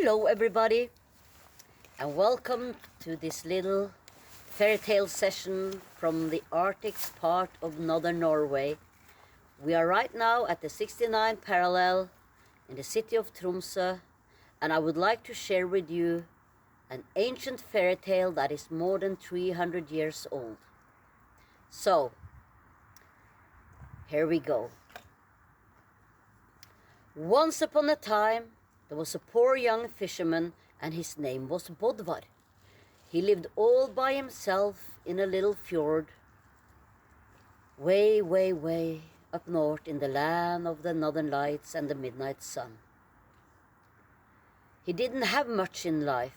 Hello everybody, and welcome to this little fairy tale session from the Arctic part of northern Norway. We are right now at the 69 parallel in the city of Tromsø, and I would like to share with you an ancient fairy tale that is more than 300 years old. So, here we go. Once upon a time, there was a poor young fisherman, and his name was Bodvar. He lived all by himself in a little fjord, way, way, way up north in the land of the northern lights and the midnight sun. He didn't have much in life,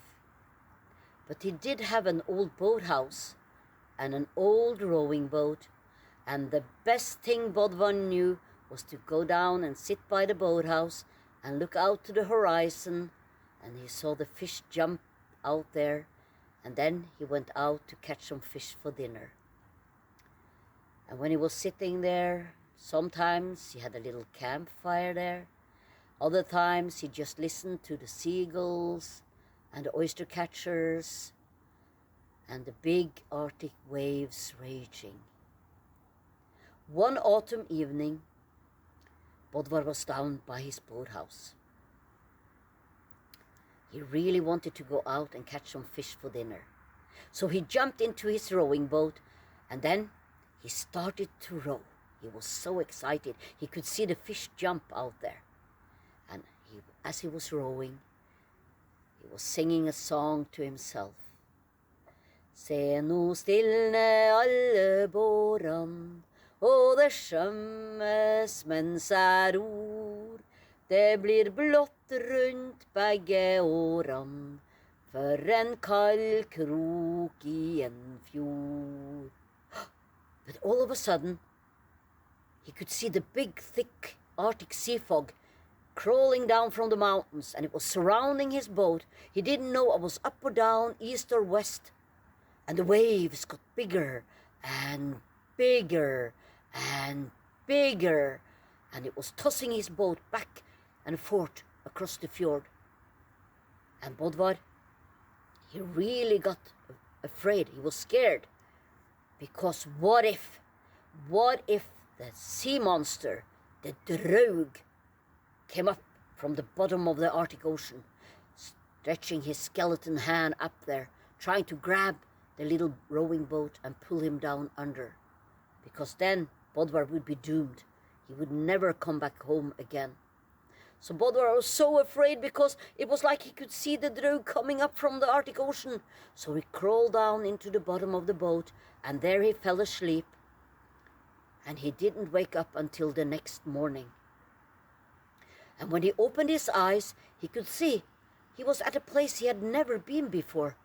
but he did have an old boathouse and an old rowing boat, and the best thing Bodvar knew was to go down and sit by the boathouse and look out to the horizon, and he saw the fish jump out there, and then he went out to catch some fish for dinner. And when he was sitting there, sometimes he had a little campfire there, other times he just listened to the seagulls and the oyster catchers and the big Arctic waves raging. One autumn evening, Bodvar was down by his boathouse. He really wanted to go out and catch some fish for dinner. So he jumped into his rowing boat, and then he started to row. He was so excited. He could see the fish jump out there. And as he was rowing, he was singing a song to himself. Se nå stilne alle båran, og det skjømmes mens jeg ror. Det blir blått rundt begge årene, for en kald krok i en fjord. But all of a sudden, he could see the big, thick Arctic sea fog crawling down from the mountains, and it was surrounding his boat. He didn't know it was up or down, east or west. And the waves got bigger and bigger and bigger, and it was tossing his boat back and forth across the fjord. And Bodvar, he really got afraid. He was scared, because what if the sea monster, the Draug, came up from the bottom of the Arctic Ocean, stretching his skeleton hand up there, trying to grab the little rowing boat and pull him down under, because then Bodvar would be doomed. He would never come back home again. So Bodvar was so afraid, because it was like he could see the Draug coming up from the Arctic Ocean. So he crawled down into the bottom of the boat, and there he fell asleep. And he didn't wake up until the next morning. And when he opened his eyes, he could see he was at a place he had never been before.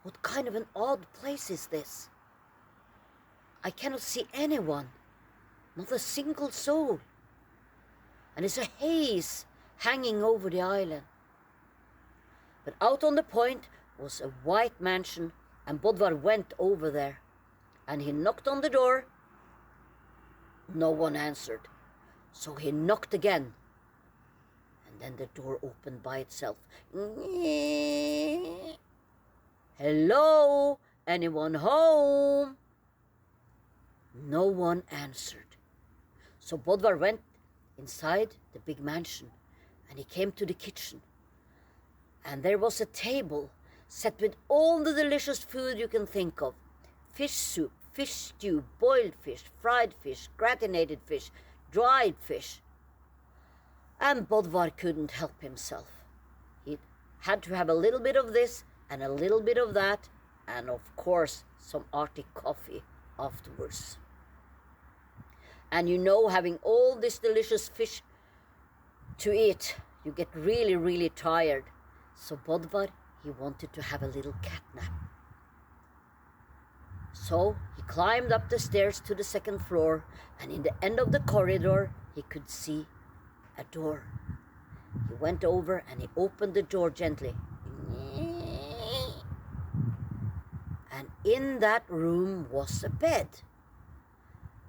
What kind of an odd place is this? I cannot see anyone, not a single soul. And there's a haze hanging over the island. But out on the point was a white mansion, and Bodvar went over there. And he knocked on the door. No one answered. So he knocked again. And then the door opened by itself. Hello? Anyone home? No one answered. So Bodvar went inside the big mansion, and he came to the kitchen. And there was a table set with all the delicious food you can think of. Fish soup, fish stew, boiled fish, fried fish, gratinated fish, dried fish. And Bodvar couldn't help himself. He had to have a little bit of this and a little bit of that, and of course some Arctic coffee afterwards. And you know, having all this delicious fish to eat, you get really, really tired. So Bodvar, he wanted to have a little cat nap. So he climbed up the stairs to the second floor, and in the end of the corridor, he could see a door. He went over and he opened the door gently. And in that room was a bed.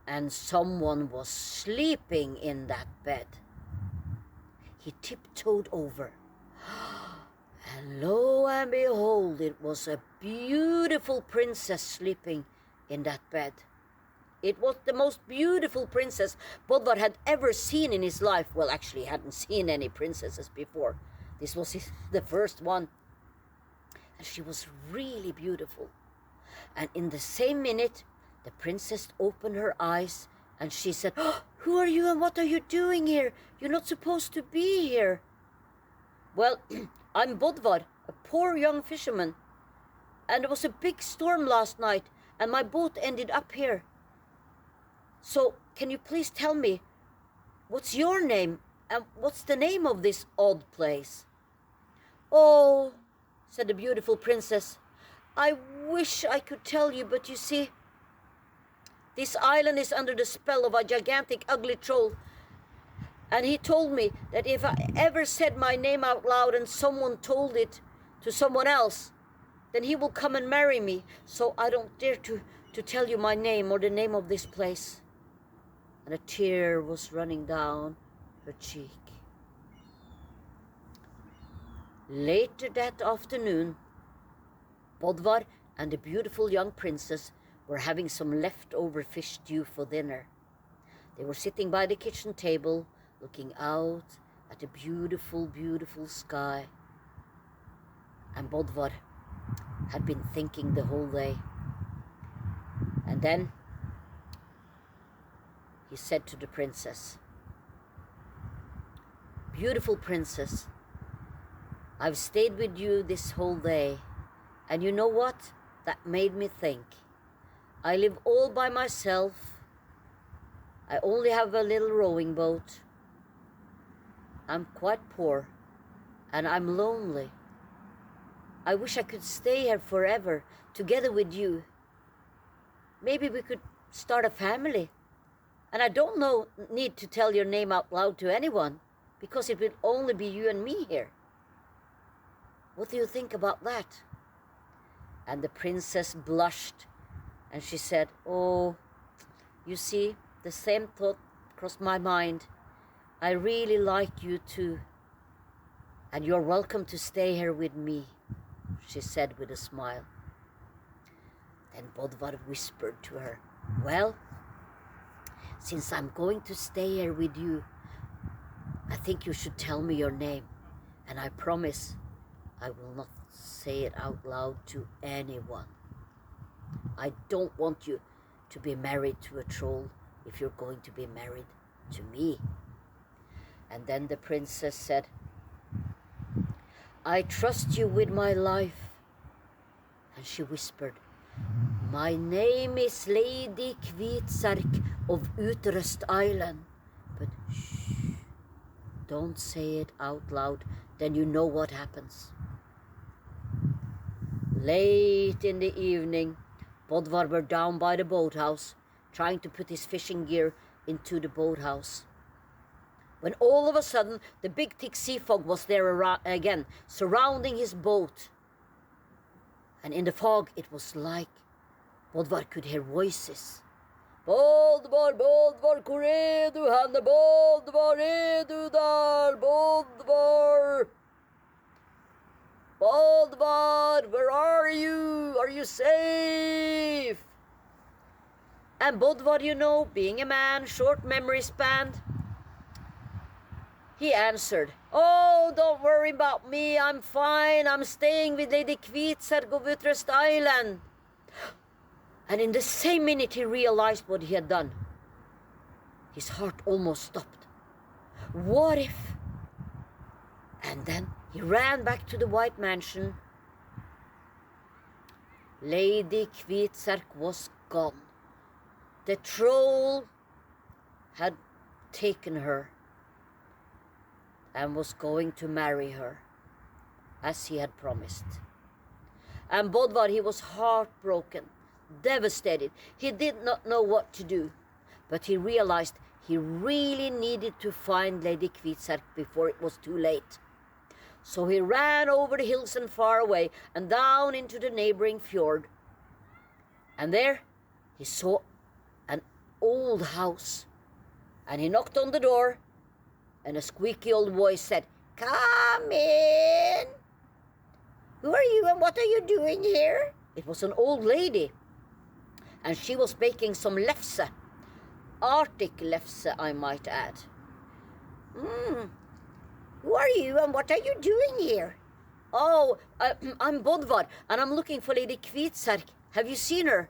And someone was sleeping in that bed. He tiptoed over. And lo and behold, it was a beautiful princess sleeping in that bed. It was the most beautiful princess Bodvar had ever seen in his life. Well, actually, he hadn't seen any princesses before. This was the first one. And she was really beautiful. And in the same minute, the princess opened her eyes and she said, "Oh, who are you and what are you doing here? You're not supposed to be here." "Well, I'm Bodvar, a poor young fisherman. And there was a big storm last night and my boat ended up here. So can you please tell me, what's your name and what's the name of this odd place?" "Oh," said the beautiful princess, "I wish I could tell you, but you see, this island is under the spell of a gigantic ugly troll. And he told me that if I ever said my name out loud and someone told it to someone else, then he will come and marry me. So I don't dare to tell you my name or the name of this place." And a tear was running down her cheek. Later that afternoon, Bodvar and the beautiful young princess were having some leftover fish stew for dinner. They were sitting by the kitchen table, looking out at the beautiful, beautiful sky. And Bodvar had been thinking the whole day. And then he said to the princess, "Beautiful princess, I've stayed with you this whole day, and you know what? That made me think. I live all by myself. I only have a little rowing boat. I'm quite poor, and I'm lonely. I wish I could stay here forever, together with you. Maybe we could start a family. And I don't need to tell your name out loud to anyone, because it will only be you and me here. What do you think about that?" And the princess blushed and she said, "Oh, you see, the same thought crossed my mind. I really like you too. And you're welcome to stay here with me," she said with a smile. Then Bodvar whispered to her, "Well, since I'm going to stay here with you, I think you should tell me your name. And I promise I will not say it out loud to anyone. I don't want you to be married to a troll if you're going to be married to me." And then the princess said, "I trust you with my life." And she whispered, "My name is Lady Kvitsark of Utrest Island. But shh, don't say it out loud, then you know what happens." Late in the evening, Bodvar were down by the boathouse, trying to put his fishing gear into the boathouse, when all of a sudden the big thick sea fog was there again, surrounding his boat. And in the fog it was like Bodvar could hear voices. "Bodvar, Bodvar, hvor er du henne? Bodvar, er du der? Bodvar! Bodvar, where are you? Are you safe?" And Bodvar, you know, being a man, short memory span, he answered, "Oh, don't worry about me. I'm fine. I'm staying with Lady Kvitsark of Utrest Island." And in the same minute he realized what he had done. His heart almost stopped. What if? And then he ran back to the white mansion. Lady Kvitsark was gone. The troll had taken her and was going to marry her, as he had promised. And Bodvar, he was heartbroken, devastated. He did not know what to do, but he realized he really needed to find Lady Kvitsark before it was too late. So he ran over the hills and far away and down into the neighboring fjord. And there he saw an old house, and he knocked on the door, and a squeaky old voice said, "Come in." Who are you and what are you doing here? It was an old lady, and she was baking some lefse. Arctic lefse, I might add. Who are you and what are you doing here? Oh, I'm Bodvar, and I'm looking for Lady Kvitserk. Have you seen her?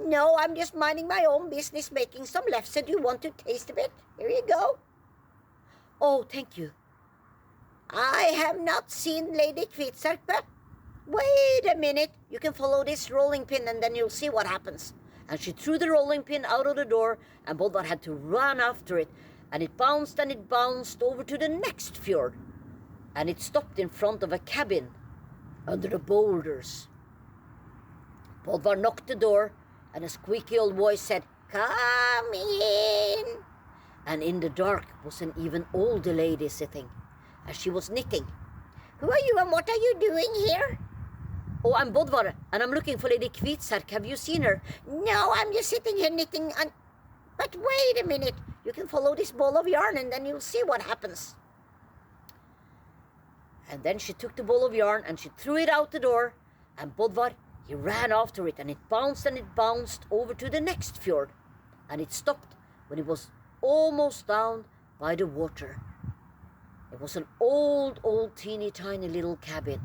No, I'm just minding my own business, making some lefse. Do you want to taste a bit? Here you go. Oh, thank you. I have not seen Lady Kvitserk, but wait a minute. You can follow this rolling pin and then you'll see what happens. And she threw the rolling pin out of the door, and Bodvar had to run after it. And it bounced over to the next fjord. And it stopped in front of a cabin under the boulders. Bodvar knocked the door, and a squeaky old voice said, "Come in." And in the dark was an even older lady sitting, and she was knitting. Who are you and what are you doing here? Oh, I'm Bodvar, and I'm looking for Lady Kvitserk. Have you seen her? No, I'm just sitting here knitting. But wait a minute. You can follow this ball of yarn and then you'll see what happens. And then she took the ball of yarn and she threw it out the door, and Bodvar, he ran after it, and it bounced over to the next fjord. And it stopped when it was almost down by the water. It was an old, teeny tiny little cabin.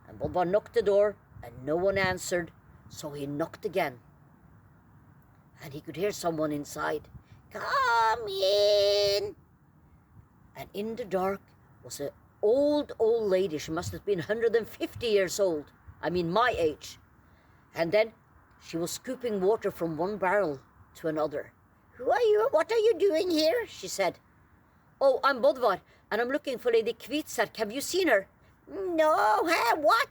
And Bodvar knocked the door and no one answered, so he knocked again. And he could hear someone inside. Come in. And in the dark was an old lady. She must have been 150 years old. I mean my age. And then she was scooping water from one barrel to another. Who are you and what are you doing here? She said. Oh, I'm Bodvar, and I'm looking for Lady Kvitserk. Have you seen her? No, what?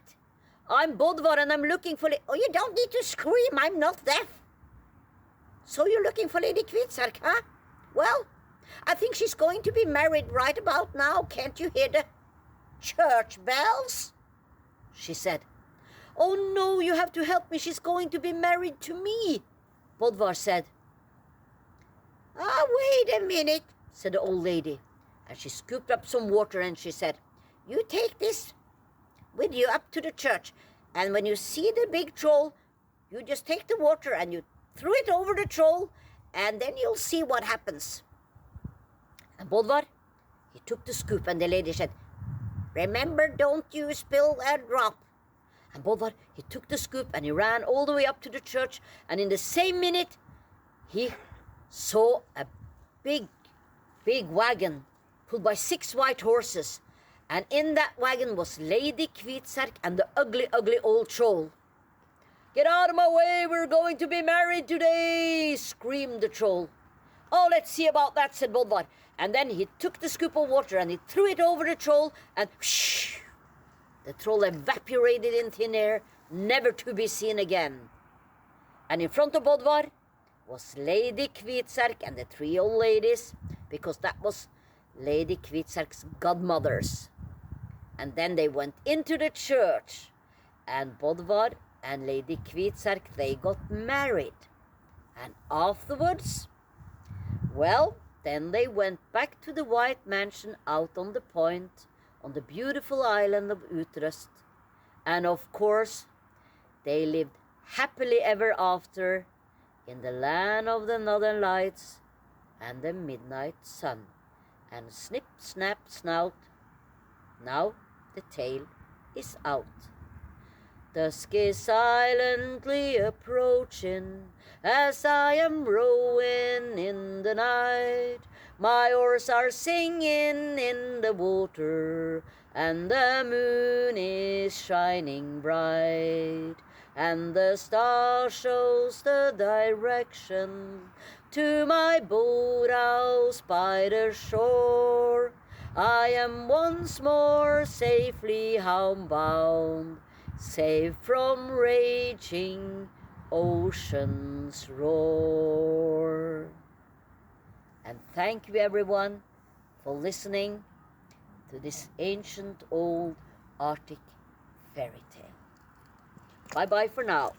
I'm Bodvar, and I'm looking for Oh, you don't need to scream, I'm not deaf. So you're looking for Lady Kvitserk, huh? Well, I think she's going to be married right about now. Can't you hear the church bells? She said. Oh no, you have to help me. She's going to be married to me, Bodvar said. Wait a minute, said the old lady. And she scooped up some water and she said, you take this with you up to the church. And when you see the big troll, you just take the water and you throw it over the troll, and then you'll see what happens. And Bodvar, he took the scoop, and the lady said, remember, don't you spill a drop. And Bodvar, he took the scoop and he ran all the way up to the church, and in the same minute, he saw a big wagon pulled by 6 white horses. And in that wagon was Lady Kvitserk and the ugly old troll. Get out of my way, we're going to be married today, screamed the troll. Oh, let's see about that, said Bodvar. And then he took the scoop of water and he threw it over the troll, and whoosh, the troll evaporated in thin air, never to be seen again. And in front of Bodvar was Lady Kvitserk and the 3 old ladies, because that was Lady Kvitserk's godmothers. And then they went into the church, and Bodvar and Lady Kvitserk, they got married. And afterwards, well, then they went back to the white mansion out on the point, on the beautiful island of Utrøst. And of course, they lived happily ever after in the land of the northern lights and the midnight sun. And snip, snap, snout, now the tale is out. Dusk is silently approaching as I am rowing in the night. My oars are singing in the water, and the moon is shining bright, and the star shows the direction to my boathouse by the shore. I am once more safely homebound, safe from raging ocean's roar. And thank you everyone for listening to this ancient old Arctic fairy tale. Bye bye for now.